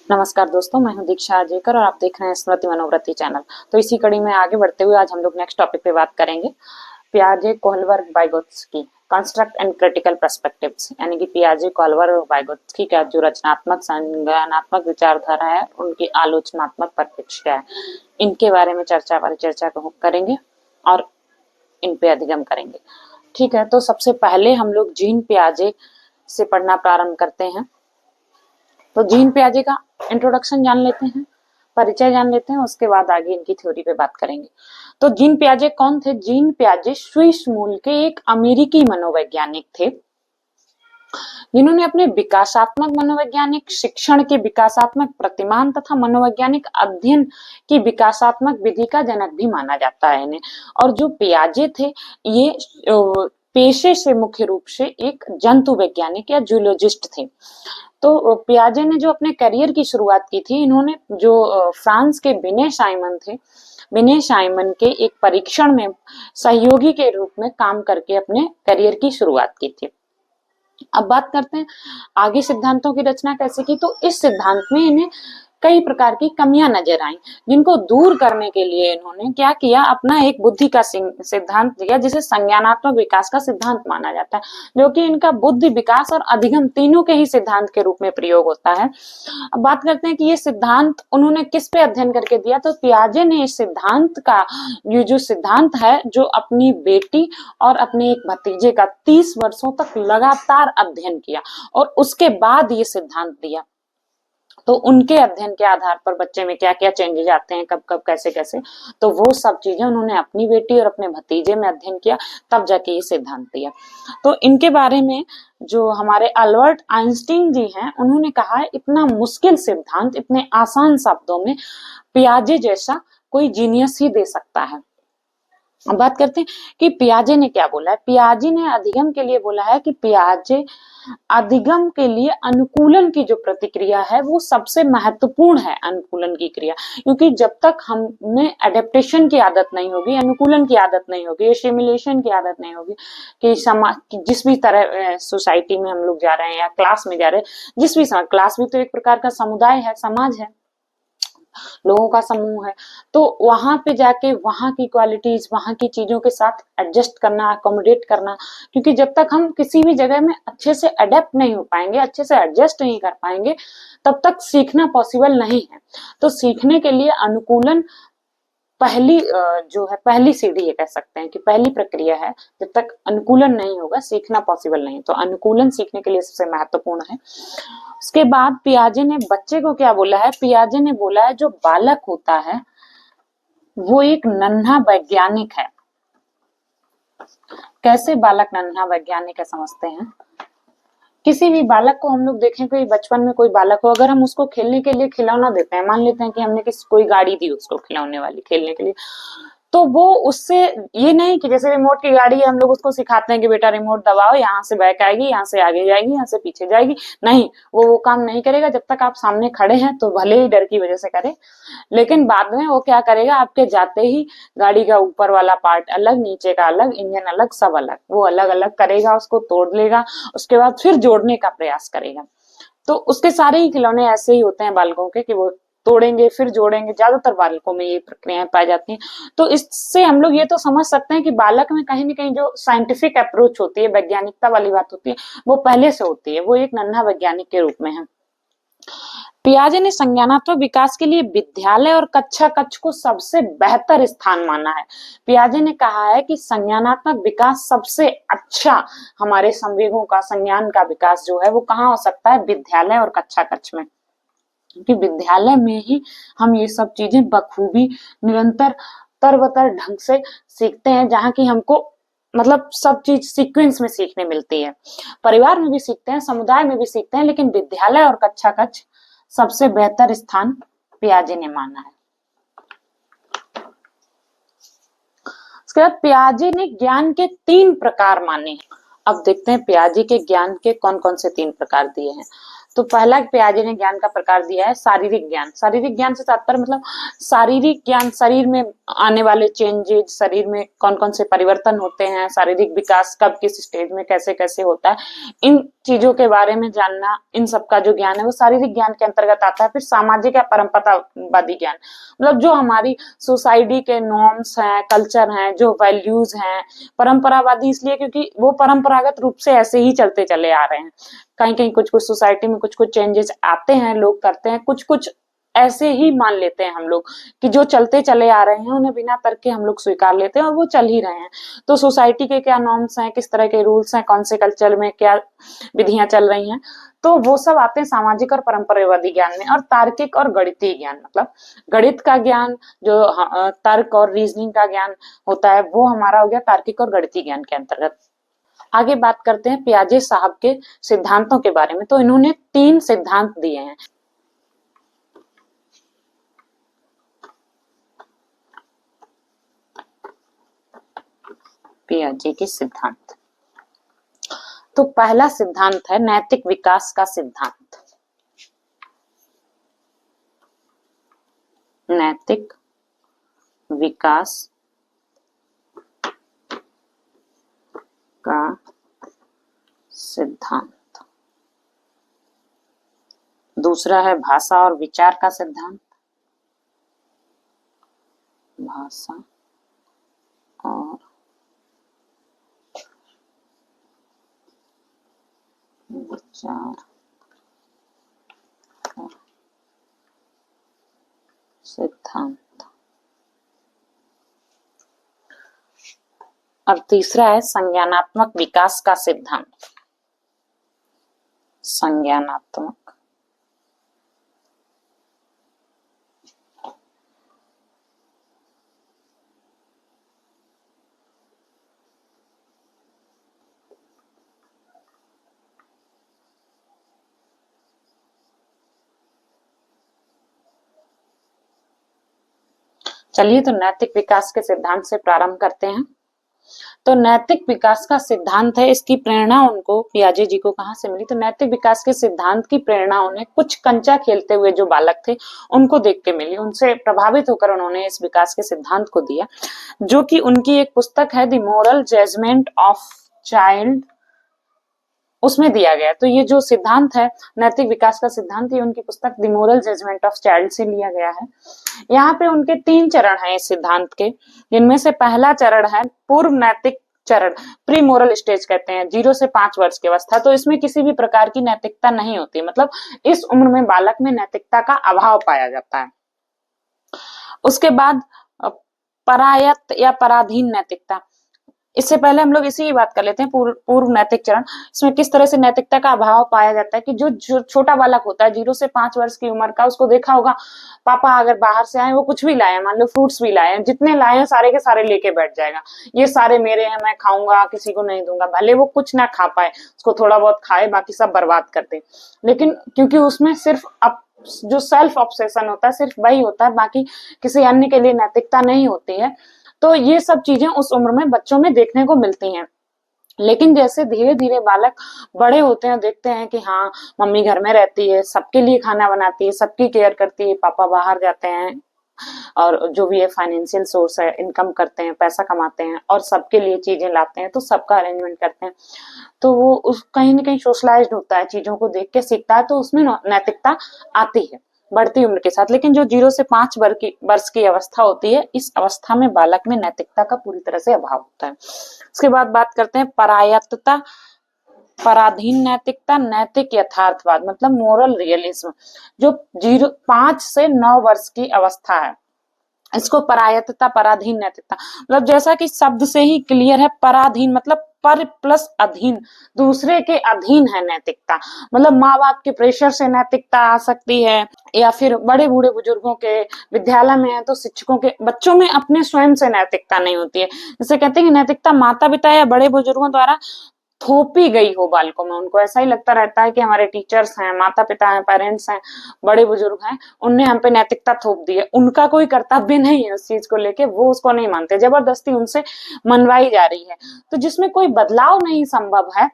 नमस्कार दोस्तों, मैं हूं दीक्षा आजेकर और आप देख रहे हैं स्मृति मनोवृत्ति चैनल। तो इसी कड़ी में आगे बढ़ते हुए आज हम लोग नेक्स्ट टॉपिक पे बात करेंगे। पियाजे, Kohlberg, Vygotsky construct and critical perspectives, यानी कि पियाजे, कोहलबर्ग और वाइगोत्स्की का जो रचनात्मक संज्ञानात्मक विचारधारा है, उनकी आलोचनात्मक परिप्रेक्ष्य क्या है, इनके बारे में चर्चा करेंगे और इन पे अधिगम करेंगे। ठीक है, तो सबसे पहले हम लोग जीन पियाजे से पढ़ना प्रारंभ करते हैं। तो जीन पियाजे का इंट्रोडक्शन जान लेते हैं, परिचय जान लेते हैं, उसके बाद आगे इनकी थ्योरी पे बात करेंगे। तो जीन पियाजे कौन थे? जीन पियाजे स्विस मूल के एक अमेरिकी मनोवैज्ञानिक थे, जिन्होंने अपने विकासात्मक मनोवैज्ञानिक शिक्षण के विकासात्मक प्रतिमान तथा मनोवैज्ञानिक अध्ययन की विकासात्मक विधि का जनक भी माना जाता है इन्हें। और जो पियाजे थे, ये पेशे से मुख्य रूप से एक जंतु वैज्ञानिक या जूलॉजिस्ट थे। तो पियाजे ने जो अपने करियर की शुरुआत की थी, इन्होंने जो फ्रांस के बिने साइमन थे, बिने साइमन के एक परीक्षण में सहयोगी के रूप में काम करके अपने करियर की शुरुआत की थी। अब बात करते हैं आगे सिद्धांतों की रचना कैसे की। तो इस सिद्धांत में इन्हें कई प्रकार की कमियां नजर आई, जिनको दूर करने के लिए इन्होंने क्या किया, अपना एक बुद्धि का सिद्धांत दिया, जिसे संज्ञानात्मक विकास का सिद्धांत माना जाता है, जो कि इनका बुद्धि विकास और अधिगम तीनों के ही सिद्धांत के रूप में प्रयोग होता है। अब बात करते हैं कि ये सिद्धांत उन्होंने किस पे अध्ययन करके दिया। तो पियाजे ने इस सिद्धांत का, ये जो सिद्धांत है, जो अपनी बेटी और अपने एक भतीजे का 30 वर्षों तक लगातार अध्ययन किया और उसके बाद ये सिद्धांत दिया। तो उनके अध्ययन के आधार पर बच्चे में क्या क्या चेंजेस आते हैं, कब कब कैसे कैसे, तो वो सब चीजें उन्होंने अपनी बेटी और अपने भतीजे में अध्ययन किया, तब जाके ये सिद्धांत दिया। तो इनके बारे में जो हमारे अल्बर्ट आइंस्टीन जी हैं, उन्होंने कहा है, इतना मुश्किल सिद्धांत इतने आसान शब्दों में पियाजे जैसा कोई जीनियस ही दे सकता है। अब बात करते हैं कि पियाजे ने क्या बोला है। पियाजे ने अधिगम के लिए बोला है कि पियाजे अधिगम के लिए अनुकूलन की जो प्रतिक्रिया है वो सबसे महत्वपूर्ण है, अनुकूलन की क्रिया, क्योंकि जब तक हमें एडेप्टेशन की आदत नहीं होगी, अनुकूलन की आदत नहीं होगी, सिमुलेशन की आदत नहीं होगी, कि समाज जिस भी तरह सोसाइटी में हम लोग जा रहे हैं या क्लास में जा रहे हैं, जिस भी समय, क्लास भी तो एक प्रकार का समुदाय है, समाज है, लोगों का समूह है, तो वहां पे जाके वहां की क्वालिटीज, वहां की चीजों के साथ एडजस्ट करना, अकोमोडेट करना, क्योंकि जब तक हम किसी भी जगह में अच्छे से अडेप्ट नहीं हो पाएंगे, अच्छे से एडजस्ट नहीं कर पाएंगे, तब तक सीखना पॉसिबल नहीं है। तो सीखने के लिए अनुकूलन पहली जो है, पहली सीढ़ी ये कह सकते हैं कि पहली प्रक्रिया है। जब तक अनुकूलन नहीं होगा, सीखना पॉसिबल नहीं। तो अनुकूलन सीखने के लिए सबसे महत्वपूर्ण है। उसके बाद पियाजे ने बच्चे को क्या बोला है? पियाजे ने बोला है, जो बालक होता है वो एक नन्हा वैज्ञानिक है। कैसे बालक नन्हा वैज्ञानिक है, समझते हैं। किसी भी बालक को हम लोग देखें, कोई बचपन में कोई बालक हो, अगर हम उसको खेलने के लिए खिलौना देते हैं, मान लेते हैं कि हमने कोई गाड़ी दी उसको खिलौने वाली खेलने के लिए, तो वो उससे ये नहीं कि जैसे रिमोट की गाड़ी है, हम लोग उसको सिखाते हैं कि बेटा रिमोट दबाओ, यहाँ से बैक आएगी, यहाँ से आगे जाएगी, यहाँ से पीछे जाएगी। नहीं, वो काम नहीं करेगा जब तक आप सामने खड़े हैं, तो भले ही डर की वजह से करे, लेकिन बाद में वो क्या करेगा, आपके जाते ही गाड़ी का ऊपर वाला पार्ट अलग, नीचे का अलग, इंजन अलग, सब अलग, वो अलग अलग करेगा, उसको तोड़ लेगा, उसके बाद फिर जोड़ने का प्रयास करेगा। तो उसके सारे ही खिलौने ऐसे ही होते हैं बालकों के, कि वो तोड़ेंगे फिर जोड़ेंगे, ज्यादातर बालकों में ये प्रक्रियाएं पाई जाती हैं। तो इससे हम लोग ये तो समझ सकते हैं कि बालक में कहीं ना कहीं जो साइंटिफिक अप्रोच होती है, वैज्ञानिकता वाली बात होती है, वो पहले से होती है, वो एक नन्हा वैज्ञानिक के रूप में है। पियाजे ने संज्ञानात्मक विकास के लिए विद्यालय और कक्षा कक्ष को सबसे बेहतर स्थान माना है। पियाजे ने कहा है कि संज्ञानात्मक विकास सबसे अच्छा, हमारे संवेगों का, संज्ञान का विकास जो है वो कहाँ हो सकता है? विद्यालय और कक्षा कक्ष में, क्योंकि विद्यालय में ही हम ये सब चीजें बखूबी, निरंतर, तरबतर ढंग से सीखते हैं, जहाँ की हमको मतलब सब चीज सीक्वेंस में सीखने मिलती है। परिवार में भी सीखते हैं, समुदाय में भी सीखते हैं, लेकिन विद्यालय और कक्षा कक्ष सबसे बेहतर स्थान पियाजे ने माना है। उसके बाद पियाजे ने ज्ञान के 3 प्रकार माने हैं। अब देखते हैं पियाजे के ज्ञान के कौन कौन से 3 प्रकार दिए हैं। तो पहला पियाजे ने ज्ञान का प्रकार दिया है शारीरिक ज्ञान। शारीरिक ज्ञान से तात्पर्य मतलब शारीरिक ज्ञान, शरीर में आने वाले चेंजेस, शरीर में कौन कौन से परिवर्तन होते हैं, शारीरिक विकास कब किस स्टेज में कैसे कैसे होता है, इन चीजों के बारे में जानना, इन सब का जो ज्ञान है वो शारीरिक ज्ञान के अंतर्गत आता है। फिर सामाजिक या परंपरावादी ज्ञान, मतलब जो हमारी सोसाइटी के नॉर्म्स हैं, कल्चर हैं, जो वैल्यूज हैं। परंपरावादी इसलिए क्योंकि वो परंपरागत रूप से ऐसे ही चलते चले आ रहे हैं। कहीं कहीं कुछ कुछ सोसाइटी में कुछ कुछ चेंजेस आते हैं, लोग करते हैं, कुछ कुछ ऐसे ही मान लेते हैं हम लोग कि जो चलते चले आ रहे हैं उन्हें बिना तर्क के हम लोग स्वीकार लेते हैं और वो चल ही रहे हैं। तो सोसाइटी के क्या नॉर्म्स हैं, किस तरह के रूल्स हैं, कौन से कल्चर में क्या विधियां चल रही हैं, तो वो सब आते हैं सामाजिक और परंपरावादी ज्ञान में। और तार्किक और गणितीय ज्ञान, मतलब गणित का ज्ञान, जो तर्क और रीजनिंग का ज्ञान होता है, वो हमारा हो गया तार्किक और गणितीय ज्ञान के अंतर्गत। आगे बात करते हैं पियाजे साहब के सिद्धांतों के बारे में। तो इन्होंने 3 सिद्धांत दिए हैं। पियाजे के सिद्धांत, तो पहला सिद्धांत है नैतिक विकास का सिद्धांत। नैतिक विकास का सिद्धांत। दूसरा है भाषा और विचार का सिद्धांत। भाषा और विचार का सिद्धांत। और तीसरा है संज्ञानात्मक विकास का सिद्धांत। संज्ञानात्मक चलिए तो नैतिक विकास के सिद्धांत से प्रारंभ करते हैं। तो नैतिक विकास का सिद्धांत है, इसकी प्रेरणा उनको पियाजे जी को कहाँ से मिली? तो नैतिक विकास के सिद्धांत की प्रेरणा उन्हें कुछ कंचा खेलते हुए जो बालक थे उनको देख के मिली। उनसे प्रभावित होकर उन्होंने इस विकास के सिद्धांत को दिया, जो कि उनकी एक पुस्तक है the moral judgement of child, उसमें दिया गया। तो ये जो सिद्धांत है नैतिक विकास का सिद्धांत, ये उनकी पुस्तक the moral judgement of child से लिया गया है। यहाँ पे उनके 3 चरण हैं इस सिद्धांत के, जिनमें से पहला चरण है पूर्व नैतिक चरण, प्री मोरल स्टेज कहते हैं, 0 से 5 वर्ष की अवस्था। तो इसमें किसी भी प्रकार की नैतिकता नहीं होती, मतलब इस उम्र में बालक में नैतिकता का अभाव पाया जाता है। उसके बाद परायत या पराधीन नैतिकता, इससे पहले हम लोग इसी की बात कर लेते हैं। पूर्व नैतिक चरण, इसमें किस तरह से नैतिकता का अभाव पाया जाता है कि जो छोटा बालक होता है 0 से 5 वर्ष की उम्र का, उसको देखा होगा पापा अगर बाहर से आए, वो कुछ भी लाए, मान लो फ्रूट्स भी लाए, जितने लाए हैं सारे के सारे लेके बैठ जाएगा, ये सारे मेरे हैं, मैं खाऊंगा, किसी को नहीं दूंगा। भले वो कुछ ना खा पाए, उसको थोड़ा बहुत खाए, बाकी सब बर्बाद कर दे, लेकिन क्योंकि उसमें सिर्फ जो सेल्फ ऑब्सेशन होता है सिर्फ वही होता है, बाकी किसी अन्य के लिए नैतिकता नहीं होती है। तो ये सब चीजें उस उम्र में बच्चों में देखने को मिलती हैं। लेकिन जैसे धीरे धीरे बालक बड़े होते हैं, देखते हैं कि हाँ मम्मी घर में रहती है, सबके लिए खाना बनाती है, सबकी केयर करती है, पापा बाहर जाते हैं और जो भी है फाइनेंशियल सोर्स है, इनकम करते हैं, पैसा कमाते हैं और सबके लिए चीजें लाते हैं, तो सबका अरेंजमेंट करते हैं। तो वो उस कहीं ना कहीं सोशलाइज्ड होता है, चीजों को देख के सीखता है, तो उसमें नैतिकता आती है बढ़ती उम्र के साथ। लेकिन जो 0 से 5 वर्ष की अवस्था होती है, इस अवस्था में बालक में नैतिकता का पूरी तरह से अभाव होता है। उसके बाद बात करते हैं परायत्तता, पराधीन नैतिकता, नैतिक यथार्थवाद, मतलब मोरल रियलिज्म, जो 5 से 9 वर्ष की अवस्था है, इसको परायत्तता, पराधीन नैतिकता, मतलब जैसा कि शब्द से ही क्लियर है, पराधीन मतलब पर प्लस अधीन, दूसरे के अधीन है नैतिकता। मतलब माँ बाप के प्रेशर से नैतिकता आ सकती है, या फिर बड़े बूढ़े बुजुर्गों के, विद्यालय में है तो शिक्षकों के, बच्चों में अपने स्वयं से नैतिकता नहीं होती है। जैसे कहते हैं कि नैतिकता माता पिता या बड़े बुजुर्गों द्वारा थोपी गई हो बालकों में। उनको ऐसा ही लगता रहता है कि हमारे टीचर्स हैं, माता पिता हैं, पेरेंट्स हैं, बड़े बुजुर्ग हैं, उनने हम पे नैतिकता थोप दी है, उनका कोई कर्तव्य नहीं है उस चीज को लेके, वो उसको नहीं मानते, जबरदस्ती उनसे मनवाई जा रही है। तो जिसमें कोई बदलाव नहीं संभव है,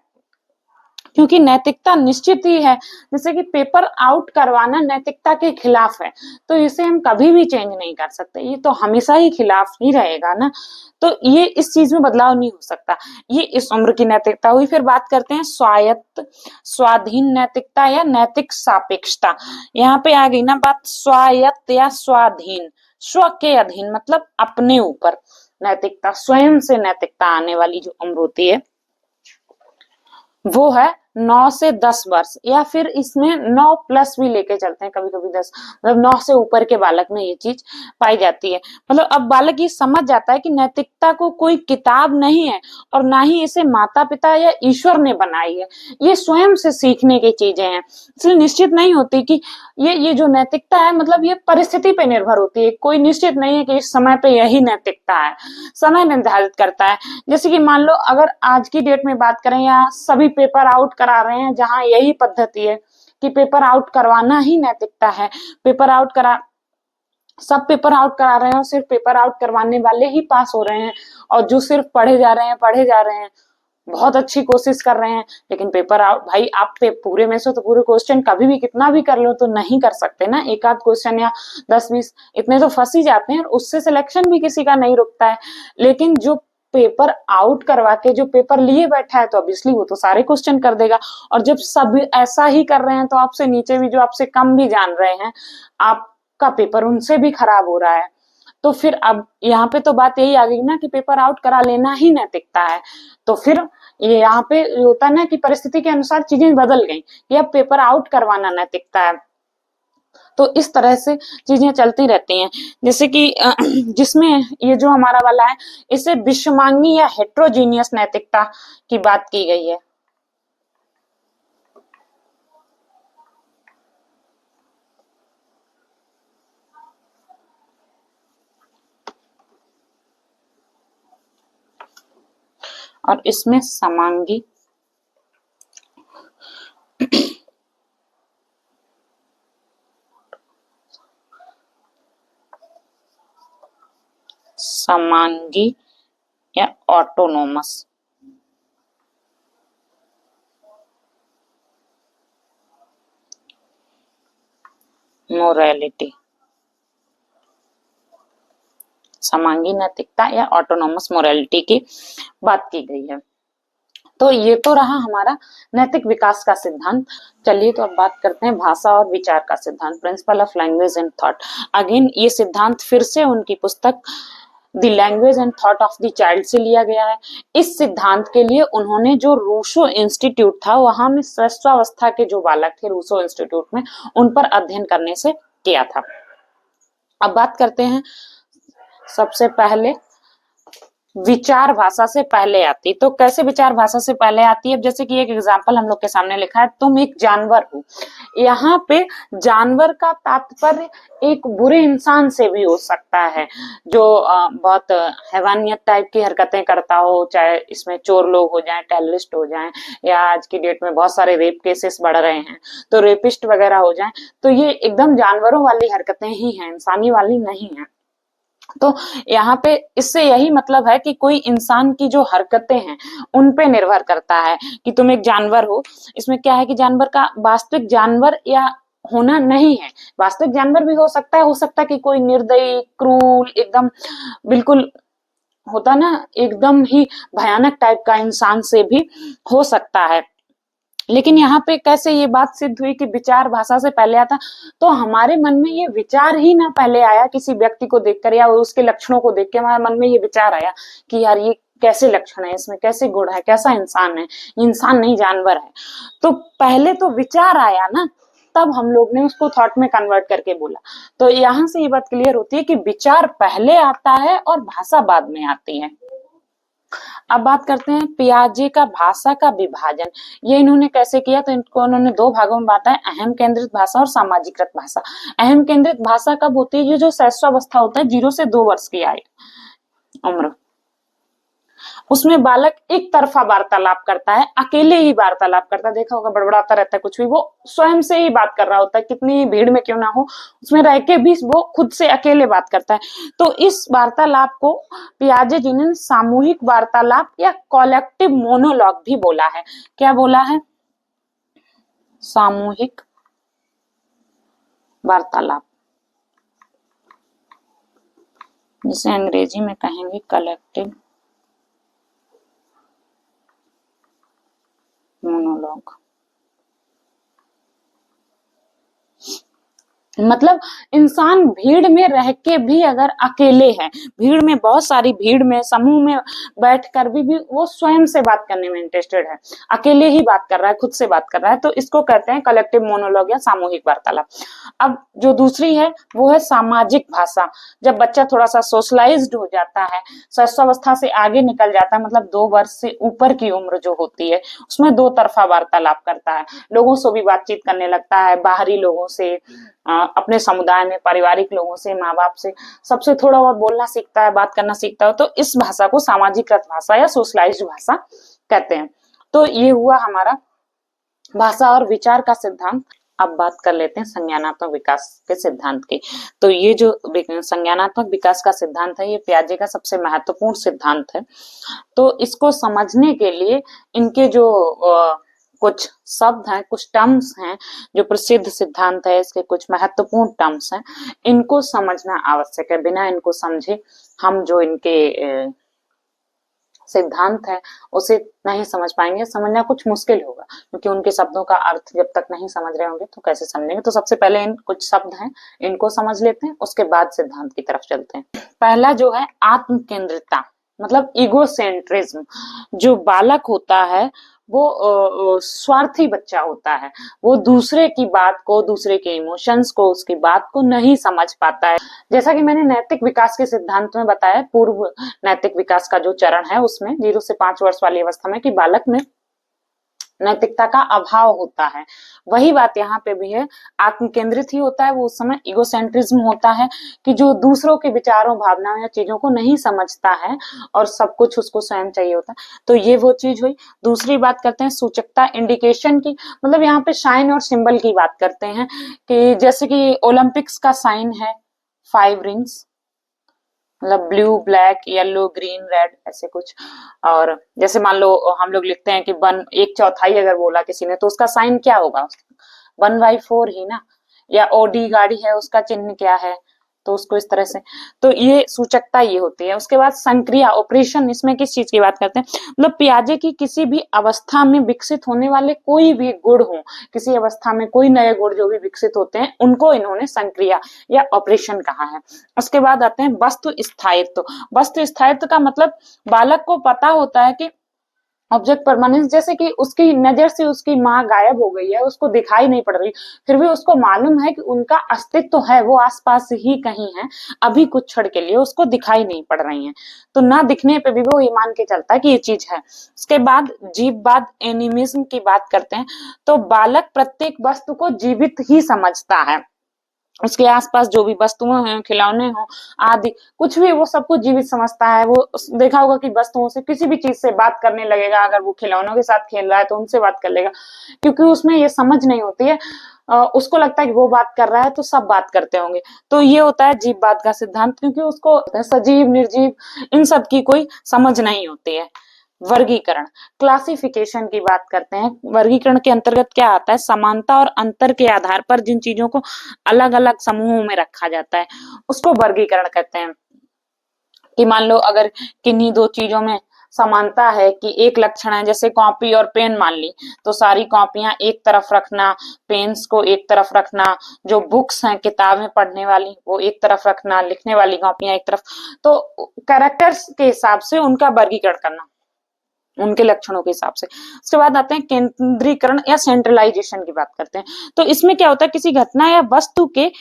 क्योंकि नैतिकता निश्चित ही है, जैसे कि पेपर आउट करवाना नैतिकता के खिलाफ है, तो इसे हम कभी भी चेंज नहीं कर सकते, ये तो हमेशा ही खिलाफ ही रहेगा ना। तो ये इस चीज में बदलाव नहीं हो सकता, ये इस उम्र की नैतिकता हुई। फिर बात करते हैं स्वायत्त स्वाधीन नैतिकता या नैतिक सापेक्षता। यहाँ पे आ गई ना बात, स्वायत्त या स्वाधीन, स्व के अधीन मतलब अपने ऊपर नैतिकता, स्वयं से नैतिकता आने वाली जो उम्र होती है वो है 9 से 10 वर्ष, या फिर इसमें 9 प्लस भी लेके चलते हैं, कभी कभी 10, मतलब 9 से ऊपर के बालक में ये चीज पाई जाती है। मतलब अब बालक ये समझ जाता है कि नैतिकता को कोई किताब नहीं है और ना ही इसे माता पिता या ईश्वर ने बनाई है, ये स्वयं से सीखने की चीजें हैं। इसलिए निश्चित नहीं होती कि ये जो नैतिकता है, मतलब ये परिस्थिति पे निर्भर होती है, कोई निश्चित नहीं है कि इस समय पे यही नैतिकता है, समय निर्धारित करता है। जैसे कि मान लो अगर आज की डेट में बात करें, या सभी पेपर आउट करा रहे हैं जहां यही पद्धति है कि पेपर आउट करवाना ही नैतिकता है, पेपर आउट करा, सब पेपर आउट करा रहे हैं और सिर्फ पेपर आउट करवाने वाले ही पास हो रहे हैं, और जो सिर्फ पढ़े जा रहे हैं, बहुत अच्छी कोशिश कर रहे हैं, लेकिन पेपर आउट, भाई आप पूरे में से तो पूरे क्वेश्चन कभी भी कितना भी कर लो तो नहीं कर सकते ना, एक आध क्वेश्चन या 10-20 इतने तो फंस ही जाते हैं, और उससे सिलेक्शन भी किसी का नहीं रुकता है। लेकिन जो पेपर आउट करवा के जो पेपर लिए बैठा है, तो ऑब्वियसली वो तो सारे क्वेश्चन कर देगा, और जब सब ऐसा ही कर रहे हैं तो आपसे नीचे भी जो आपसे कम भी जान रहे हैं, आपका पेपर उनसे भी खराब हो रहा है। तो फिर अब यहाँ पे तो बात यही आ गई ना कि पेपर आउट करा लेना ही नैतिकता है। तो फिर ये यहाँ पे होता है ना कि परिस्थिति के अनुसार चीजें बदल गई, कि अब पेपर आउट करवाना नैतिकता है। तो इस तरह से चीजें चलती रहती हैं। जैसे कि जिसमें ये जो हमारा वाला है, इसे विषमांगी या हेट्रोजीनियस नैतिकता की बात की गई है। और इसमें समांगी समांगी या ऑटोनोमस मोरालिटी, समांगी नैतिकता या ऑटोनोमस मोरालिटी की बात की गई है। तो ये तो रहा हमारा नैतिक विकास का सिद्धांत। चलिए तो अब बात करते हैं भाषा और विचार का सिद्धांत, principle of language and thought. Again ये सिद्धांत फिर से उनकी पुस्तक the language and thought of the child से लिया गया है। इस सिद्धांत के लिए उन्होंने जो रूसो इंस्टीट्यूट था, वहां में श्रेष्ठावस्था के जो बालक थे रूसो इंस्टीट्यूट में, उन पर अध्ययन करने से किया था। अब बात करते हैं, सबसे पहले विचार भाषा से पहले आती, तो कैसे विचार भाषा से पहले आती है? जैसे कि एक एग्जांपल हम लोग के सामने लिखा है, तुम एक जानवर हो। यहाँ पे जानवर का तात्पर्य एक बुरे इंसान से भी हो सकता है, जो बहुत हैवानियत टाइप की हरकतें करता हो, चाहे इसमें चोर लोग हो जाएं, टेररिस्ट हो जाएं, या आज की डेट में बहुत सारे रेप केसेस बढ़ रहे हैं तो रेपिस्ट वगैरह हो जाएं, तो ये एकदम जानवरों वाली हरकतें ही हैं, इंसानी वाली नहीं है। तो यहाँ पे इससे यही मतलब है कि कोई इंसान की जो हरकतें हैं उन पे निर्भर करता है कि तुम एक जानवर हो। इसमें क्या है कि जानवर का वास्तविक जानवर या होना नहीं है, वास्तविक जानवर भी हो सकता है कि कोई निर्दयी, क्रूर, एकदम बिल्कुल होता ना एकदम ही भयानक टाइप का इंसान से भी हो सकता है। लेकिन यहाँ पे कैसे ये बात सिद्ध हुई कि विचार भाषा से पहले आता? तो हमारे मन में ये विचार ही ना पहले आया किसी व्यक्ति को देखकर या उसके लक्षणों को देख के, हमारे मन में ये विचार आया कि यार ये कैसे लक्षण है, इसमें कैसे गुण है, कैसा इंसान है, इंसान नहीं जानवर है। तो पहले तो विचार आया ना, तब हम लोग ने उसको थॉट में कन्वर्ट करके बोला। तो यहाँ से ये बात क्लियर होती है कि विचार पहले आता है और भाषा बाद में आती है। अब बात करते हैं पियाजे का भाषा का विभाजन। ये इन्होंने कैसे किया? तो इनको उन्होंने दो भागों में बांटा है, अहम केंद्रित भाषा और सामाजिकृत भाषा। अहम केंद्रित भाषा कब होती है? ये जो शैशवावस्था होता है, 0 से 2 वर्ष की आयु उम्र, उसमें बालक एक तरफा वार्तालाप करता है, अकेले ही वार्तालाप करता है। देखा होगा बड़बड़ाता रहता है कुछ भी, वो स्वयं से ही बात कर रहा होता है, कितनी भीड़ में क्यों ना हो, उसमें रह के भी वो खुद से अकेले बात करता है। तो इस वार्तालाप को पियाजे जी ने सामूहिक वार्तालाप या कलेक्टिव मोनोलॉग भी बोला है। क्या बोला है? सामूहिक वार्तालाप, जिसे अंग्रेजी में कहेंगे कलेक्टिव मोनोलॉग। मतलब इंसान भीड़ में रह के भी अगर अकेले है, भीड़ में, बहुत सारी भीड़ में, समूह में बैठ कर भी वो स्वयं से बात करने में इंटरेस्टेड है, अकेले ही बात कर रहा है, खुद से बात कर रहा है, तो इसको कहते हैं कलेक्टिव मोनोलॉग या सामूहिक वार्तालाप। अब जो दूसरी है वो है सामाजिक भाषा। जब बच्चा थोड़ा सा सोशलाइज्ड हो जाता है, शैशवावस्था से आगे निकल जाता है, मतलब 2 वर्ष से ऊपर की उम्र जो होती है, उसमें दो तरफा वार्तालाप करता है, लोगों से भी बातचीत करने लगता है, बाहरी लोगों से, अपने समुदाय में, पारिवारिक लोगों से, माँ बाप से, सबसे थोड़ा बहुत बोलना सीखता है, बात करना सीखता है। तो इस भाषा को सामाजिकृत भाषा या सोशलाइज्ड भाषा कहते हैं। तो ये हुआ हमारा भाषा और विचार का सिद्धांत। अब बात कर लेते हैं संज्ञानात्मक विकास के सिद्धांत की। तो ये जो संज्ञानात्मक विकास का सिद्धांत है, ये पियाजे का सबसे महत्वपूर्ण सिद्धांत है। तो इसको समझने के लिए इनके जो कुछ शब्द हैं, कुछ टर्म्स हैं, जो प्रसिद्ध सिद्धांत है, इसके कुछ महत्वपूर्ण टर्म्स हैं, इनको समझना आवश्यक है। बिना इनको समझे हम जो इनके सिद्धांत है उसे नहीं समझ पाएंगे, समझना कुछ मुश्किल होगा, क्योंकि उनके शब्दों का अर्थ जब तक नहीं समझ रहे होंगे तो कैसे समझेंगे। तो सबसे पहले इन कुछ शब्द हैं, इनको समझ लेते हैं, उसके बाद सिद्धांत की तरफ चलते हैं। पहला जो है आत्म केंद्रिता, मतलब इगोसेंट्रिज्म। जो बालक होता है वो स्वार्थी बच्चा होता है, वो दूसरे की बात को, दूसरे के इमोशंस को, उसकी बात को नहीं समझ पाता है। जैसा कि मैंने नैतिक विकास के सिद्धांत में बताया, पूर्व नैतिक विकास का जो चरण है उसमें 0 से 5 वर्ष वाली अवस्था में, कि बालक में नैतिकता का अभाव होता है, वही बात यहाँ पे भी है। आत्म केंद्रित ही होता है वो उस समय, इगोसेंट्रिज्म होता है कि जो दूसरों के विचारों, भावनाओं या चीजों को नहीं समझता है और सब कुछ उसको स्वयं चाहिए होता है। तो ये वो चीज हुई। दूसरी बात करते हैं सूचकता, इंडिकेशन की, मतलब यहाँ पे साइन और सिंबल की बात करते हैं, कि जैसे कि ओलंपिक्स का साइन है 5 रिंग्स, मतलब blue, black, yellow, green, red, ऐसे कुछ। और जैसे मान लो हम लोग लिखते हैं कि 1/4 अगर बोला किसी ने, तो उसका साइन क्या होगा? 1/4 ही ना। या ओडी गाड़ी है, उसका चिन्ह क्या है? तो उसको इस तरह से, तो ये सूचकता ये होती है। उसके बाद संक्रिया, ऑपरेशन, इसमें किस चीज की बात करते हैं? मतलब पियाजे की किसी भी अवस्था में विकसित होने वाले कोई भी गुण हो, किसी अवस्था में कोई नए गुण जो भी विकसित होते हैं, उनको इन्होंने संक्रिया या ऑपरेशन कहा है। उसके बाद आते हैं वस्तु स्थायित्व। वस्तु स्थायित्व का मतलब बालक को पता होता है कि ऑब्जेक्ट परमानेंस, जैसे कि उसकी नजर से उसकी माँ गायब हो गई है, उसको दिखाई नहीं पड़ रही, फिर भी उसको मालूम है कि उनका अस्तित्व तो है, वो आसपास ही कहीं है, अभी कुछ क्षण के लिए उसको दिखाई नहीं पड़ रही है, तो ना दिखने पे भी वो ये मान के चलता है कि ये चीज है। उसके बाद जीववाद, एनिमिज्म की बात करते हैं। तो बालक प्रत्येक वस्तु को जीवित ही समझता है, उसके आसपास जो भी वस्तुएं हैं, खिलौने हो आदि, कुछ भी, वो सब कुछ जीवित समझता है। वो देखा होगा कि वस्तुओं से, किसी भी चीज से बात करने लगेगा, अगर वो खिलौनों के साथ खेल रहा है तो उनसे बात कर लेगा, क्योंकि उसमें ये समझ नहीं होती है, उसको लगता है कि वो बात कर रहा है तो सब बात करते होंगे। तो ये होता है जीववाद का सिद्धांत, क्योंकि उसको सजीव, निर्जीव, इन सब की कोई समझ नहीं होती है। वर्गीकरण, क्लासिफिकेशन की बात करते हैं। वर्गीकरण के अंतर्गत क्या आता है? समानता और अंतर के आधार पर जिन चीजों को अलग अलग समूहों में रखा जाता है उसको वर्गीकरण कहते हैं। कि मान लो अगर किन्हीं दो चीजों में समानता है, कि एक लक्षण है, जैसे कॉपी और पेन मान ली, तो सारी कॉपियां एक तरफ रखना, पेन्स को एक तरफ रखना, जो बुक्स हैं, किताबें पढ़ने वाली, वो एक तरफ रखना, लिखने वाली कॉपियां एक तरफ। तो कैरेक्टर्स के हिसाब से उनका वर्गीकरण करना, उनके लक्षणों के हिसाब से। उसके बाद आते हैं केंद्रीकरण या सेंट्रलाइजेशन की बात करते हैं। तो इसमें क्या होता है? किसी घटना या वस्तु के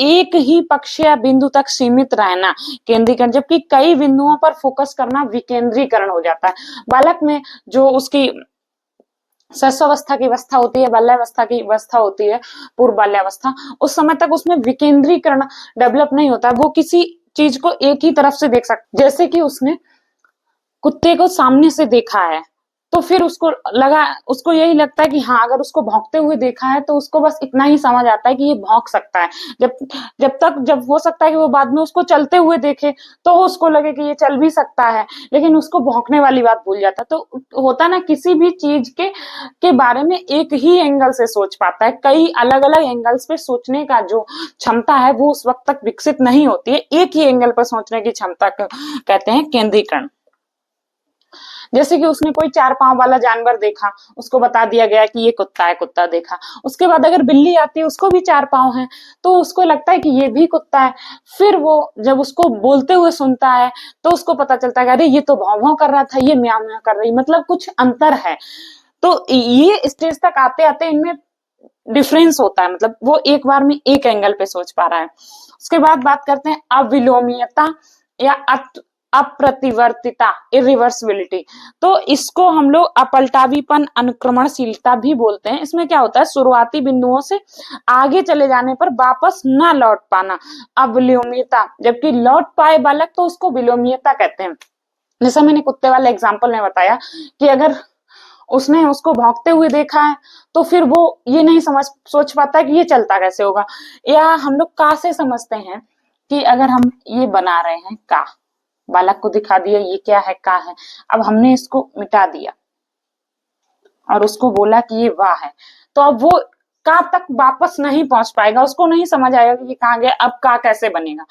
एक ही पक्ष या बिंदु तक सीमित रहना केंद्रीकरण, जबकि कई बिंदुओं पर फोकस करना विकेंद्रीकरण हो जाता है। बालक में जो उसकी शैशवावस्था की अवस्था होती है, बाल्यावस्था की अवस्था होती है, पूर्व बाल्यावस्था, उस समय तक उसमें विकेंद्रीकरण डेवलप नहीं होता। वो किसी चीज को एक ही तरफ से देख सकता, जैसे कि उसने कुत्ते को सामने से देखा है तो फिर उसको यही लगता है कि हाँ, अगर उसको भौंकते हुए देखा है तो उसको बस इतना ही समझ आता है कि ये भौंक सकता है। जब हो सकता है कि वो बाद में उसको चलते हुए देखे तो उसको लगे कि ये चल भी सकता है, लेकिन उसको भौंकने वाली बात भूल जाता है। तो होता ना, किसी भी चीज के बारे में एक ही एंगल से सोच पाता है, कई अलग अलग एंगल्स पे सोचने का जो क्षमता है वो उस वक्त तक विकसित नहीं होती है। एक ही एंगल पर सोचने की क्षमता कहते हैं केंद्रीकरण। जैसे कि उसने कोई 4 पांव वाला जानवर देखा, उसको बता दिया गया कि ये कुत्ता है, कुत्ता देखा। उसके बाद अगर बिल्ली आती है, उसको भी 4 पांव हैं, तो उसको लगता है कि ये भी कुत्ता है। फिर वो जब उसको बोलते हुए सुनता है तो उसको पता चलता है कि अरे ये तो भौं भौं कर रहा था, ये म्याऊं म्याऊं कर रही, मतलब कुछ अंतर है। तो ये स्टेज तक आते आते इनमें डिफरेंस होता है, मतलब वो एक बार में एक एंगल पे सोच पा रहा है। उसके बाद बात करते हैं अविलोमीयता या अप्रतिवर्तिता, इरिवर्सिबिलिटी। तो इसको हम लोग अपलटावीपन, अनुक्रमणशीलता भी बोलते हैं। इसमें क्या होता है, शुरुआती बिंदुओं से आगे चले जाने पर वापस न लौट पाना, अविलोमीयता। जबकि लौट पाए बालक तो उसको विलोमीयता कहते हैं। जैसा मैंने कुत्ते वाले एग्जाम्पल में बताया कि अगर उसने उसको भौंकते हुए देखा है तो फिर वो ये नहीं सोच पाता कि ये चलता कैसे होगा। या हम लोग का से समझते हैं कि अगर हम ये बना रहे हैं का, बालक को दिखा दिया ये क्या है, का है, अब हमने इसको मिटा दिया और उसको बोला कि ये वाह है, तो अब वो का तक वापस नहीं पहुंच पाएगा, उसको नहीं समझ आएगा कि ये कहाँ गया, अब का कैसे बनेगा।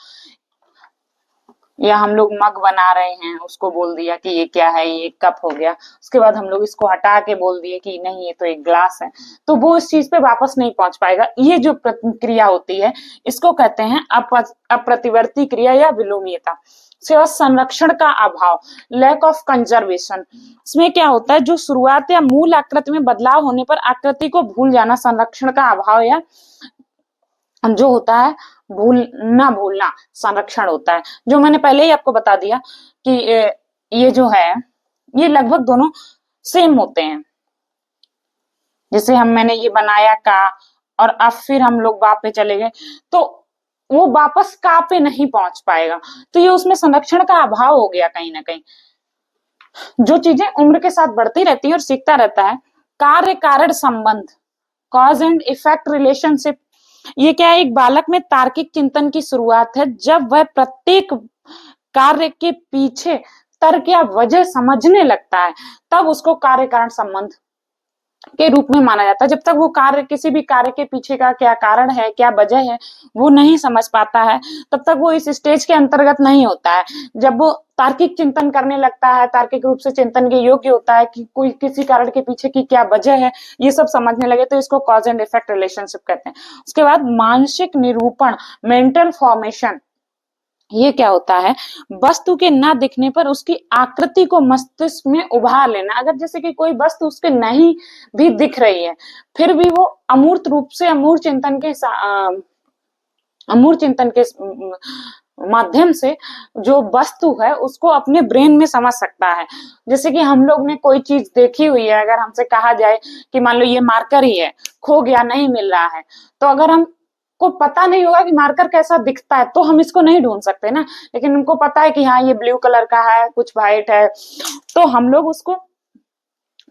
या हम लोग मग बना रहे हैं, उसको बोल दिया कि ये क्या है, ये कप हो गया, उसके बाद हम लोग इसको हटा के बोल दिए कि नहीं ये तो एक ग्लास है, तो वो इस चीज पे वापस नहीं पहुंच पाएगा। ये जो क्रिया होती है इसको कहते हैं अप्रतिवर्ती क्रिया या विलोमीयता। सेवा संरक्षण का अभाव, लैक ऑफ कंजर्वेशन। इसमें क्या होता है, जो शुरुआत या मूल आकृति में बदलाव होने पर आकृति को भूल जाना, संरक्षण का अभाव या जो होता है भूलना संरक्षण होता है। जो मैंने पहले ही आपको बता दिया कि ये जो है ये लगभग दोनों सेम होते हैं। जैसे मैंने ये बनाया का, और अब फिर हम लोग बा पे चले गए तो वो वापस का पे नहीं पहुंच पाएगा, तो ये उसमें संरक्षण का अभाव हो गया कहीं ना कहीं। जो चीजें उम्र के साथ बढ़ती रहती है और सीखता रहता है, कार्य कारण संबंध, कॉज एंड इफेक्ट रिलेशनशिप, ये क्या है, एक बालक में तार्किक चिंतन की शुरुआत है। जब वह प्रत्येक कार्य के पीछे तर्क या वजह समझने लगता है तब उसको कार्य कारण संबंध के रूप में माना जाता है। जब तक वो किसी भी कार्य के पीछे का क्या कारण है, क्या वजह है, वो नहीं समझ पाता है, तब तक वो इस स्टेज के अंतर्गत नहीं होता है। जब वो तार्किक चिंतन करने लगता है, तार्किक रूप से चिंतन के योग्य होता है कि कोई किसी कारण के पीछे की क्या वजह है, ये सब समझने लगे, तो इसको कॉज एंड इफेक्ट रिलेशनशिप कहते हैं। उसके बाद मानसिक निरूपण, मेंटल फॉर्मेशन, ये क्या होता है, वस्तु के ना दिखने पर उसकी आकृति को मस्तिष्क में उभार लेना। अगर जैसे कि कोई वस्तु उसके नहीं भी दिख रही है, फिर भी वो अमूर्त रूप से अमूर्त चिंतन के माध्यम से जो वस्तु है उसको अपने ब्रेन में समझ सकता है। जैसे कि हम लोग ने कोई चीज देखी हुई है, अगर हमसे कहा जाए कि मान लो ये मार्कर ही है, खो गया, नहीं मिल रहा है, तो अगर हम को पता नहीं होगा कि मार्कर कैसा दिखता है तो हम इसको नहीं ढूंढ सकते ना, लेकिन उनको पता है कि हाँ ये ब्लू कलर का है, कुछ व्हाइट है, तो हम लोग उसको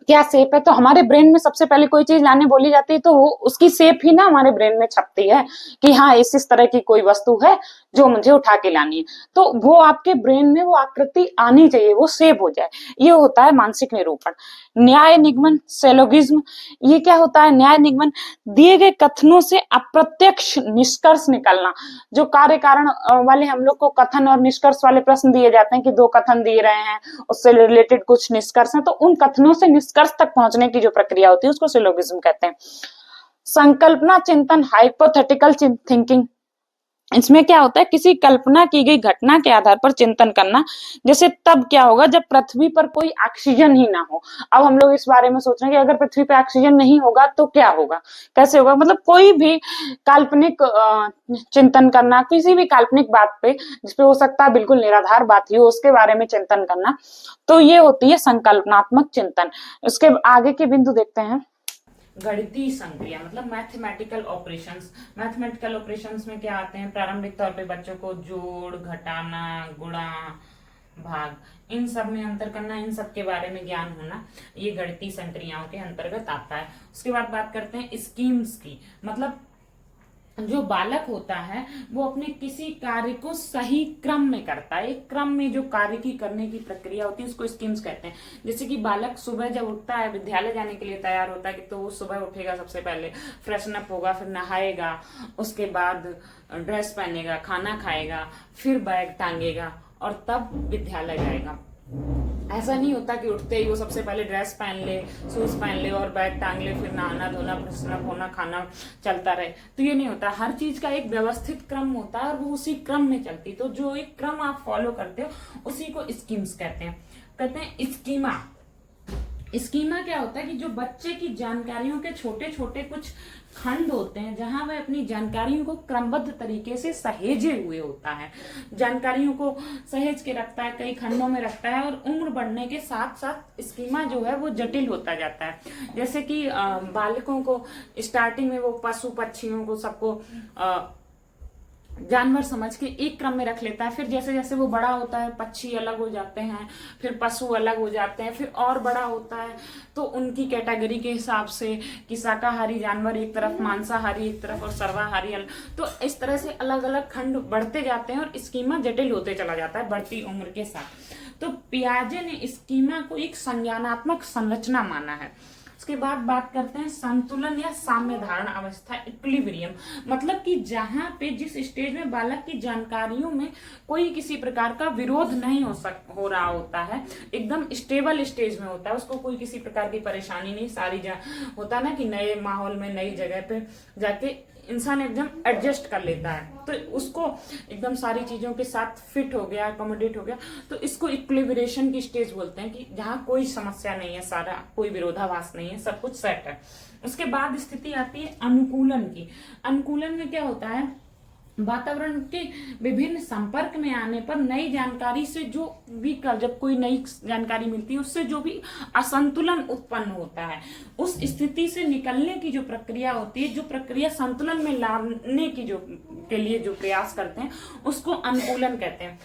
क्या शेप है, तो हमारे ब्रेन में सबसे पहले कोई चीज लाने बोली जाती है तो वो उसकी शेप ही ना हमारे ब्रेन में छपती है कि हाँ इस तरह की कोई वस्तु है जो मुझे उठा के लानी है, तो वो आपके ब्रेन में वो आकृति आनी चाहिए, वो शेप हो जाए। ये होता है मानसिक निरूपण। न्याय निगमन, सेलोगिज्म, ये क्या होता है, न्याय निगमन, दिए गए कथनों से अप्रत्यक्ष निष्कर्ष निकालना। जो कार्य कारण वाले हम लोग को कथन और निष्कर्ष वाले प्रश्न दिए जाते हैं कि 2 कथन दिए रहे हैं, उससे रिलेटेड कुछ निष्कर्ष है, तो उन कथनों से निष्कर्ष तक पहुंचने की जो प्रक्रिया होती है उसको सिलोगिज्म कहते हैं। संकल्पना चिंतन, हाइपोथेटिकल थिंकिंग, इसमें क्या होता है, किसी कल्पना की गई घटना के आधार पर चिंतन करना। जैसे तब क्या होगा जब पृथ्वी पर कोई ऑक्सीजन ही ना हो। अब हम लोग इस बारे में सोच रहे हैं कि अगर पृथ्वी पर ऑक्सीजन नहीं होगा तो क्या होगा, कैसे होगा, मतलब कोई भी काल्पनिक चिंतन करना, किसी भी काल्पनिक बात पे जिसपे हो सकता है बिल्कुल निराधार बात ही हो, उसके बारे में चिंतन करना, तो ये होती है संकल्पनात्मक चिंतन। इसके आगे के बिंदु देखते हैं। गणितीय संक्रिया मतलब मैथमेटिकल ऑपरेशंस। मैथमेटिकल ऑपरेशंस में क्या आते हैं, प्रारंभिक तौर पे बच्चों को जोड़, घटाना, गुणा, भाग, इन सब में अंतर करना, इन सब के बारे में ज्ञान होना, ये गणितीय संक्रियाओं के अंतर्गत आता है। उसके बाद बात करते हैं स्कीम्स की, मतलब जो बालक होता है वो अपने किसी कार्य को सही क्रम में करता है, एक क्रम में जो कार्य की करने की प्रक्रिया होती है उसको स्कीम्स कहते हैं। जैसे कि बालक सुबह जब उठता है, विद्यालय जाने के लिए तैयार होता है, कि तो वो सुबह उठेगा, सबसे पहले फ्रेशन अप होगा, फिर नहाएगा, उसके बाद ड्रेस पहनेगा, खाना खाएगा, फिर बैग टांगेगा और तब विद्यालय जाएगा। ऐसा नहीं होता कि उठते ही वो सबसे पहले ड्रेस पहन ले, शूज पहन ले और बैग टांग ले, फिर नहाना धोना, फ्रेशन होना, खाना चलता रहे, तो ये नहीं होता। हर चीज का एक व्यवस्थित क्रम होता है और वो उसी क्रम में चलती। तो जो एक क्रम आप फॉलो करते हो उसी को स्कीम्स कहते हैं। कहते हैं स्कीमा। स्कीमा क्या होता है कि जो बच्चे की जानकारियों के छोटे छोटे कुछ खंड होते हैं, जहां वह अपनी जानकारियों को क्रमबद्ध तरीके से सहेजे हुए होता है, जानकारियों को सहेज के रखता है, कई खंडों में रखता है, और उम्र बढ़ने के साथ साथ स्कीमा जो है वो जटिल होता जाता है। जैसे कि बालकों को स्टार्टिंग में वो पशु पक्षियों को सबको जानवर समझ के एक क्रम में रख लेता है, फिर जैसे जैसे वो बड़ा होता है पक्षी अलग हो जाते हैं, फिर पशु अलग हो जाते हैं, फिर और बड़ा होता है तो उनकी कैटेगरी के हिसाब से कि शाकाहारी जानवर एक तरफ, मांसाहारी एक तरफ और सर्वाहारी अलग, तो इस तरह से अलग अलग खंड बढ़ते जाते हैं और स्कीमा जटिल होते चला जाता है बढ़ती उम्र के साथ। तो पियाजे ने स्कीमा को एक संज्ञानात्मक संरचना माना है। उसके बाद बात करते हैं संतुलन या साम्य धारण अवस्था, इक्विलिब्रियम, मतलब कि जहां पे जिस स्टेज में बालक की जानकारियों में कोई किसी प्रकार का विरोध नहीं हो रहा होता है, एकदम स्टेबल स्टेज में होता है, उसको कोई किसी प्रकार की परेशानी नहीं, होता ना कि नए माहौल में नई जगह पे जाके इंसान एकदम एडजस्ट कर लेता है, तो उसको एकदम सारी चीजों के साथ फिट हो गया, अकोमोडेट हो गया, तो इसको इक्विलिब्रेशन की स्टेज बोलते हैं, कि जहां कोई समस्या नहीं है, सारा कोई विरोधाभास नहीं है, सब कुछ सेट है। उसके बाद स्थिति आती है अनुकूलन की। अनुकूलन में क्या होता है, वातावरण के विभिन्न संपर्क में आने पर नई जानकारी से जो भी जब कोई नई जानकारी मिलती है उससे जो भी असंतुलन उत्पन्न होता है, उस स्थिति से निकलने की जो प्रक्रिया होती है, जो प्रक्रिया संतुलन में लाने की जो के लिए जो प्रयास करते हैं उसको अनुकूलन कहते हैं।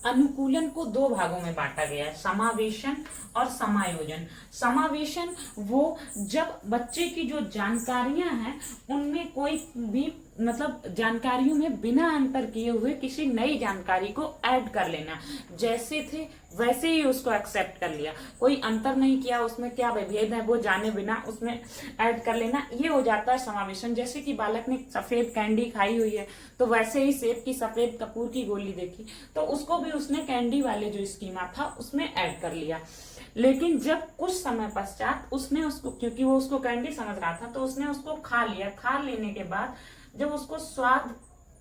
अनुकूलन को दो भागों में बांटा गया है, समावेशन और समायोजन। समावेशन वो जब बच्चे की जो जानकारियां हैं उनमें कोई भी मतलब जानकारियों में बिना अंतर किए हुए किसी नई जानकारी को ऐड कर लेना, जैसे थे वैसे ही उसको एक्सेप्ट कर लिया, कोई अंतर नहीं किया, उसमें क्या विभेद है वो जाने बिना उसमें ऐड कर लेना, ये हो जाता है समावेशन। जैसे कि बालक ने सफेद कैंडी खाई हुई है तो वैसे ही सेब की सफेद कपूर की गोली देखी तो उसको भी उसने कैंडी वाले जो स्कीमा था उसमें ऐड कर लिया। लेकिन जब कुछ समय पश्चात उसने उसको, क्योंकि वो उसको कैंडी समझ रहा था, तो उसने उसको खा लिया। खा लेने के बाद जब उसको स्वाद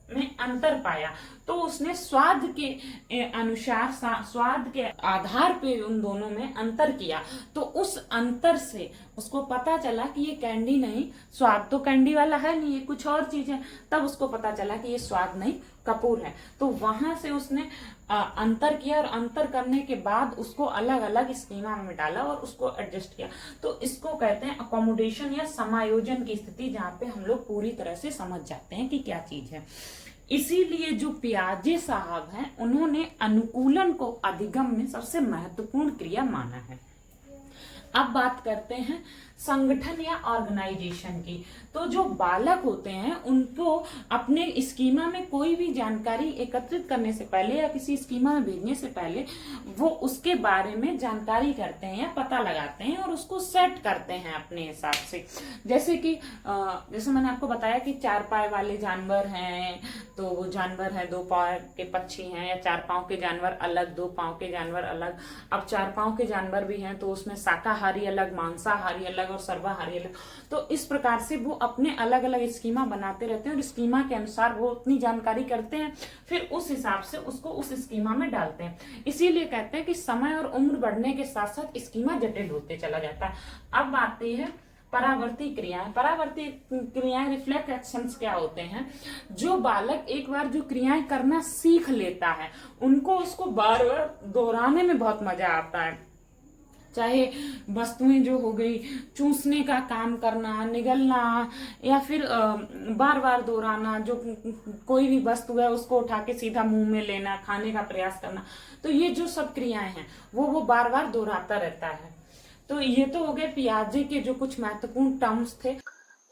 में अंतर पाया तो उसने स्वाद के अनुसार, स्वाद के आधार पे उन दोनों में अंतर किया, तो उस अंतर से उसको पता चला कि ये कैंडी नहीं, स्वाद तो कैंडी वाला है नहीं, ये कुछ और चीज है। तब उसको पता चला कि ये स्वाद नहीं, कपूर है। तो वहां से उसने अंतर किया और अंतर करने के बाद उसको अलग अलग स्कीमा में डाला और उसको एडजस्ट किया। तो इसको कहते हैं अकोमोडेशन या समायोजन की स्थिति, जहां पे हम लोग पूरी तरह से समझ जाते हैं कि क्या चीज है। इसीलिए जो पियाजे साहब हैं उन्होंने अनुकूलन को अधिगम में सबसे महत्वपूर्ण क्रिया माना है। अब बात करते हैं संगठन या ऑर्गेनाइजेशन की। तो जो बालक होते हैं उनको अपने स्कीमा में कोई भी जानकारी एकत्रित करने से पहले या किसी स्कीमा में भेजने से पहले वो उसके बारे में जानकारी करते हैं या पता लगाते हैं और उसको सेट करते हैं अपने हिसाब से। जैसे कि जैसे मैंने आपको बताया कि 4 पाँव वाले जानवर हैं तो वो जानवर है, 2 पाँव के पक्षी हैं, या 4 पाँव के जानवर अलग, 2 पाँव के जानवर अलग। अब 4 पाँव के जानवर भी हैं तो उसमें शाकाहारी अलग, मांसाहारी अलग और सर्वाहारी अलग। तो इस प्रकार से वो अपने अलग अलग स्कीमा बनाते रहते हैं और स्कीमा के अनुसार वो उतनी जानकारी करते हैं, फिर उस हिसाब से उसको उस स्कीमा में डालते हैं। इसीलिए कहते हैं कि समय और उम्र बढ़ने के साथ साथ स्कीमा जटिल होते चला जाता है। अब आती है परावर्ती क्रियाएं। परावर्ती क्रियाएं, रिफ्लेक्स एक्शंस क्या होते हैं, जो बालक एक बार जो क्रियाएं करना सीख लेता है उनको उसको बार बार दोहराने में बहुत मजा आता है। चाहे वस्तुएं जो हो गई, चूसने का काम करना, निगलना, या फिर बार बार दोहराना, जो कोई भी वस्तु है उसको उठा के सीधा मुंह में लेना, खाने का प्रयास करना, तो ये जो सब क्रियाएं हैं वो बार बार दोहराता रहता है। तो ये तो हो गए पियाजे के जो कुछ महत्वपूर्ण टर्म्स थे।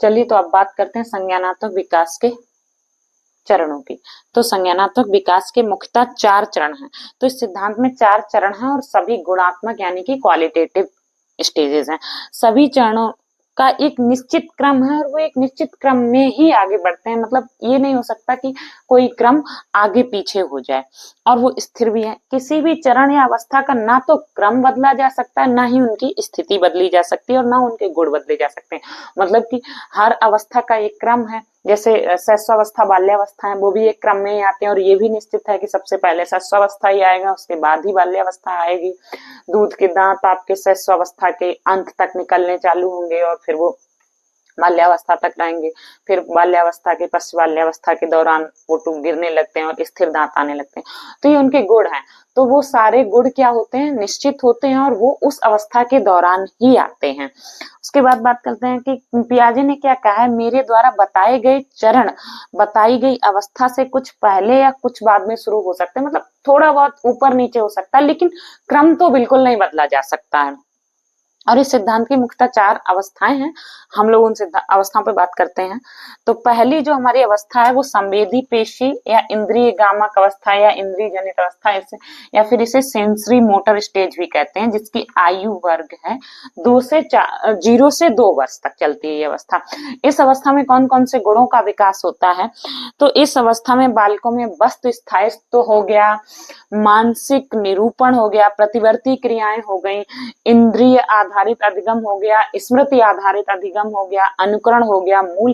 चलिए तो अब बात करते हैं संज्ञानात्मक विकास के चरणों की। तो संज्ञानात्मक विकास के मुख्यतः 4 चरण हैं। तो इस सिद्धांत में 4 चरण हैं और सभी गुणात्मक यानी कि क्वालिटेटिव स्टेजेस हैं। सभी चरणों का एक निश्चित क्रम है और वो एक निश्चित क्रम में ही आगे बढ़ते हैं। मतलब ये नहीं हो सकता कि कोई क्रम आगे पीछे हो जाए, और वो स्थिर भी है। किसी भी चरण या अवस्था का ना तो क्रम बदला जा सकता है, ना ही उनकी स्थिति बदली जा सकती है, और ना उनके गुण बदले जा सकते हैं। मतलब कि हर अवस्था का एक क्रम है। जैसे शैशवावस्था, बाल्यावस्था है, वो भी एक क्रम में ही आते हैं, और ये भी निश्चित है कि सबसे पहले शैशवावस्था ही आएगा, उसके बाद ही बाल्यावस्था आएगी। दूध के दांत आपके शैशवावस्था के अंत तक निकलने चालू होंगे और फिर वो बाल्यावस्था तक रहेंगे। फिर बाल्यावस्था के पश्च बाल्यावस्था के दौरान वो टूट गिरने लगते हैं और स्थिर दांत आने लगते हैं। तो ये उनके गुण हैं। तो वो सारे गुण क्या होते हैं, निश्चित होते हैं, और वो उस अवस्था के दौरान ही आते हैं। उसके बाद बात करते हैं कि पियाजे ने क्या कहा है, मेरे द्वारा बताए गए चरण बताई गई अवस्था से कुछ पहले या कुछ बाद में शुरू हो सकते हैं। मतलब थोड़ा बहुत ऊपर नीचे हो सकता है, लेकिन क्रम तो बिल्कुल नहीं बदला जा सकता है। और इस सिद्धांत की मुख्यतः 4 अवस्थाएं हैं। हम लोग उन अवस्थाओं पे बात करते हैं। तो पहली जो हमारी अवस्था है वो संवेदी पेशी या इंद्रिय गामक अवस्था या इंद्रिय जनित अवस्था, इसे या फिर इसे सेंसरी मोटर स्टेज भी कहते हैं, जिसकी आयु वर्ग है 0 से 2 वर्ष तक चलती है ये अवस्था। इस अवस्था में कौन कौन से गुणों का विकास होता है? तो इस अवस्था में बालकों में वस्तु स्थायित्व हो गया, मानसिक निरूपण हो गया, प्रतिवर्ती क्रियाएं हो गई, इंद्रिय आधारित अधिगम हो गया, स्मृति आधारित अधिगम हो गया, अनुकरण हो गया, मूल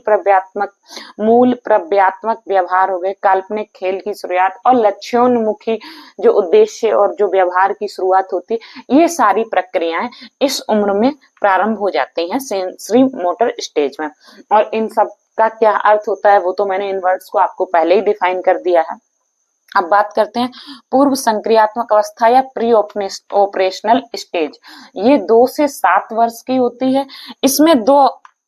प्रव्यात्मक व्यवहार हो गए, काल्पनिक खेल की शुरुआत, और लक्ष्योन्मुखी जो उद्देश्य और जो व्यवहार की शुरुआत होती, ये सारी प्रक्रियाएं इस उम्र में प्रारंभ हो जाती हैं सेंसरी मोटर स्टेज में। और इन सब का क्या अर्थ होता है वो तो मैंने इन वर्ड्स को आपको पहले ही डिफाइन कर दिया है। अब बात करते हैं पूर्व संक्रियात्मक अवस्था या प्री ऑपरेशनल स्टेज। ये 2 से 7 वर्ष की होती है।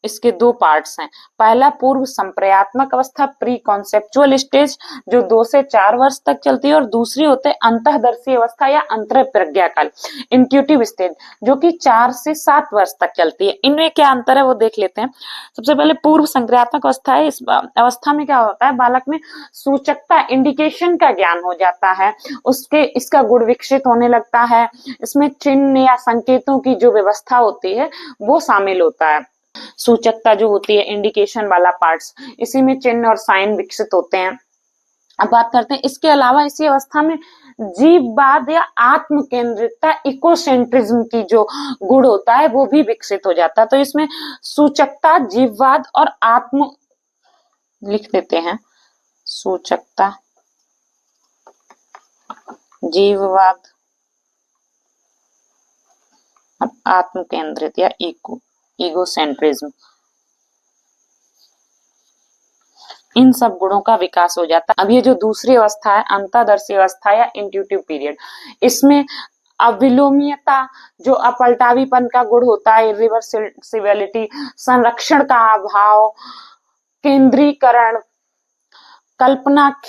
इसके दो पार्ट्स हैं। पहला पूर्व संप्रयात्मक अवस्था, प्री कॉन्सेप्चुअल स्टेज, जो 2 से 4 वर्ष तक चलती है, और दूसरी होते है अंतःदर्शी अवस्था या अंतर प्रज्ञा काल, इंट्यूटिव स्टेज, जो कि 4 से 7 वर्ष तक चलती है। इनमें क्या अंतर है वो देख लेते हैं। सबसे पहले पूर्व संक्रियात्मक अवस्था है। इस अवस्था में क्या होता है, बालक में सूचकता, इंडिकेशन का ज्ञान हो जाता है, इसका गुण विकसित होने लगता है। इसमें चिन्ह या संकेतों की जो व्यवस्था होती है वो शामिल होता है। सूचकता जो होती है, इंडिकेशन वाला पार्ट्स, इसी में चिन्ह और साइन विकसित होते हैं। अब बात करते हैं इसके अलावा इसी अवस्था में जीववाद या आत्म केंद्रितता, इकोसेंट्रिज्म की जो गुण होता है वो भी विकसित हो जाता है। तो इसमें सूचकता, जीववाद और आत्म, लिख देते हैं, सूचकता, जीववाद, आत्म केंद्रित या ईगोसेंट्रिज्म, इन सब गुणों का विकास हो जाता है। अब ये जो दूसरी अवस्था है, अंतःदर्शी अवस्था या इंट्यूटिव पीरियड, इसमें अविलोमीयता, जो अपलटावीपन का गुण होता है, रिवर्सिबिलिटी, संरक्षण का अभाव, केंद्रीकरण, कल्पनात्मक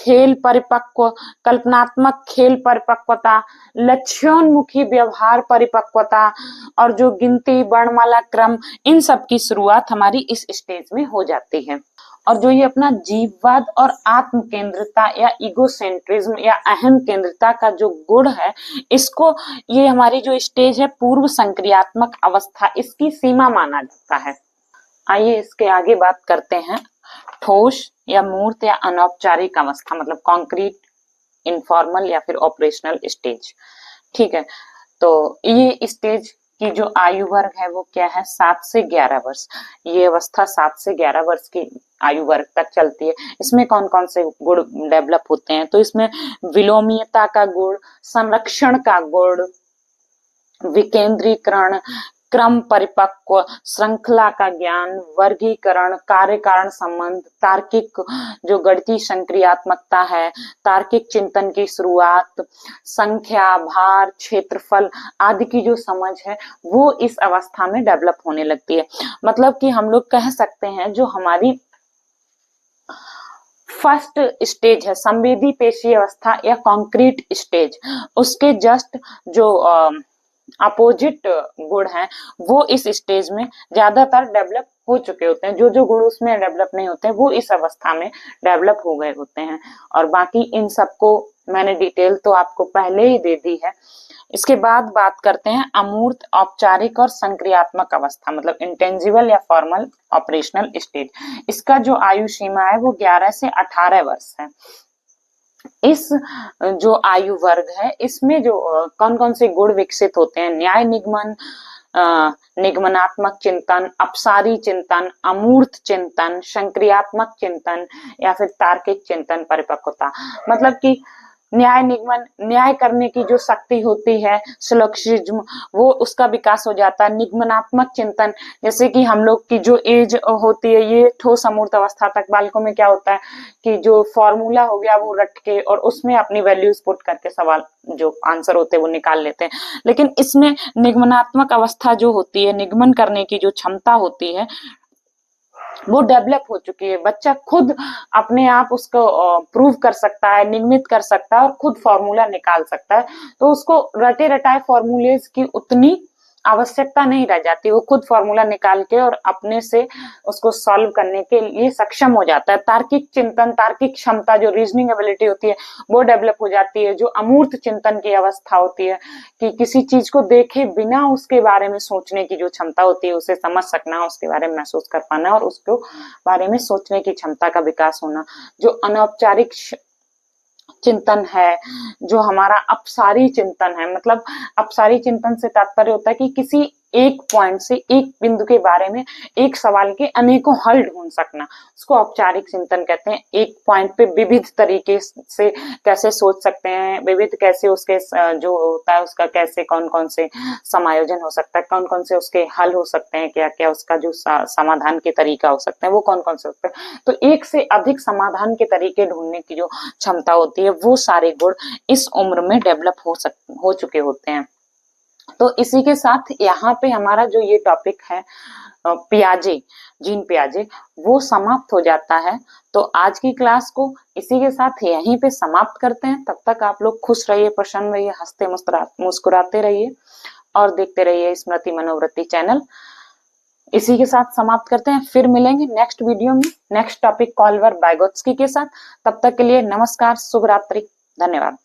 खेल परिपक्वता, लक्ष्योन्मुखी व्यवहार परिपक्वता, और जो गिनती, वर्णमाला क्रम, इन सब की शुरुआत हमारी इस स्टेज में हो जाती है। और जो ये अपना जीववाद और आत्म केंद्रिता या इगोसेंट्रिज्म या अहम केंद्रिता का जो गुण है, इसको, ये हमारी जो स्टेज है पूर्व संक्रियात्मक अवस्था, इसकी सीमा माना जाता है। आइए इसके आगे बात करते हैं ठोस या मूर्त या अनौपचारिक अवस्था, मतलब कॉन्क्रीट, इनफॉर्मल या फिर ऑपरेशनल स्टेज। ठीक है, तो ये स्टेज की जो आयु वर्ग है वो क्या है, 7 से 11 वर्ष। ये अवस्था 7 से 11 वर्ष की आयु वर्ग तक चलती है। इसमें कौन कौन से गुण डेवलप होते हैं, तो इसमें विलोमीयता का गुण, संरक्षण का गुण, विकेंद्रीकरण, क्रम परिपक्व, श्रृंखला का ज्ञान, वर्गीकरण, कार्य कारण संबंध, तार्किक जो गणितीय संक्रियात्मकता है, तार्किक चिंतन की शुरुआत, संख्या, भार, क्षेत्रफल आदि की जो समझ है वो इस अवस्था में डेवलप होने लगती है। मतलब कि हम लोग कह सकते हैं जो हमारी फर्स्ट स्टेज है संवेदी पेशी अवस्था या कॉन्क्रीट स्टेज, उसके जस्ट जो अपोजिट गुण हैं वो इस स्टेज में ज्यादातर डेवलप हो चुके होते हैं। जो जो गुण उसमें डेवलप नहीं होते हैं वो इस अवस्था में डेवलप हो गए होते हैं। और बाकी इन सबको मैंने डिटेल तो आपको पहले ही दे दी है। इसके बाद बात करते हैं अमूर्त, औपचारिक और संक्रियात्मक अवस्था, मतलब इंटेंजिबल या फॉर्मल ऑपरेशनल स्टेज। इसका जो आयु सीमा है वो 11 से 18 वर्ष है। इस जो आयु वर्ग है इसमें जो कौन कौन से गुण विकसित होते हैं, न्याय निगमन, निगमनात्मक चिंतन, अपसारी चिंतन, अमूर्त चिंतन, संक्रियात्मक चिंतन या फिर तार्किक चिंतन परिपक्वता। मतलब कि न्याय निगमन, न्याय करने की जो शक्ति होती है, सिलोक्सिज्म, वो उसका विकास हो जाता है। निगमनात्मक चिंतन, जैसे कि हम लोग की जो एज होती है ये ठोस अमूर्त अवस्था तक, बालकों में क्या होता है कि जो फॉर्मूला हो गया वो रट के और उसमें अपनी वैल्यूज पुट करके सवाल जो आंसर होते हैं वो निकाल लेते हैं। लेकिन इसमें निगमनात्मक अवस्था जो होती है, निगमन करने की जो क्षमता होती है वो डेवलप हो चुकी है। बच्चा खुद अपने आप उसको प्रूव कर सकता है, निगमित कर सकता है और खुद फॉर्मूला निकाल सकता है। तो उसको रटे रटाए फॉर्मूलेज की उतनी आवश्यकता नहीं रह जाती, वो खुद फॉर्मूला निकाल के और अपने से उसको सॉल्व करने के लिए सक्षम हो जाता है। तार्किक चिंतन, तार्किक क्षमता जो रीजनिंग एबिलिटी होती है वो डेवलप हो जाती है। जो अमूर्त चिंतन की अवस्था होती है कि किसी चीज को देखे बिना उसके बारे में सोचने की जो क्षमता होती है, उसे समझ सकना, उसके बारे में महसूस कर पाना और उसके बारे में सोचने की क्षमता का विकास होना। जो अनौपचारिक चिंतन है, जो हमारा अपसारी चिंतन है, मतलब अपसारी चिंतन से तात्पर्य होता है कि किसी एक पॉइंट से, एक बिंदु के बारे में एक सवाल के अनेकों हल ढूंढ सकना, उसको औपचारिक चिंतन कहते हैं। एक पॉइंट पे विविध तरीके से कैसे सोच सकते हैं, विविध कैसे उसके जो होता है उसका कैसे कौन कौन से समायोजन हो सकता है, कौन कौन से उसके हल हो सकते हैं, क्या क्या उसका जो समाधान के तरीका हो सकते हैं वो कौन कौन से होते हैं। तो एक से अधिक समाधान के तरीके ढूंढने की जो क्षमता होती है वो सारे गुण इस उम्र में डेवलप हो चुके होते हैं। तो इसी के साथ यहाँ पे हमारा जो ये टॉपिक है पियाजे, जीन पियाजे, वो समाप्त हो जाता है। तो आज की क्लास को इसी के साथ यहीं पे समाप्त करते हैं। तब तक आप लोग खुश रहिए, प्रसन्न रहिए, हंसते मुस्कुराते रहिए और देखते रहिए स्मृति मनोवृत्ति चैनल। इसी के साथ समाप्त करते हैं, फिर मिलेंगे नेक्स्ट वीडियो में नेक्स्ट टॉपिक कोहलवर-वाइगोत्स्की के साथ। तब तक के लिए नमस्कार, शुभ रात्रि, धन्यवाद।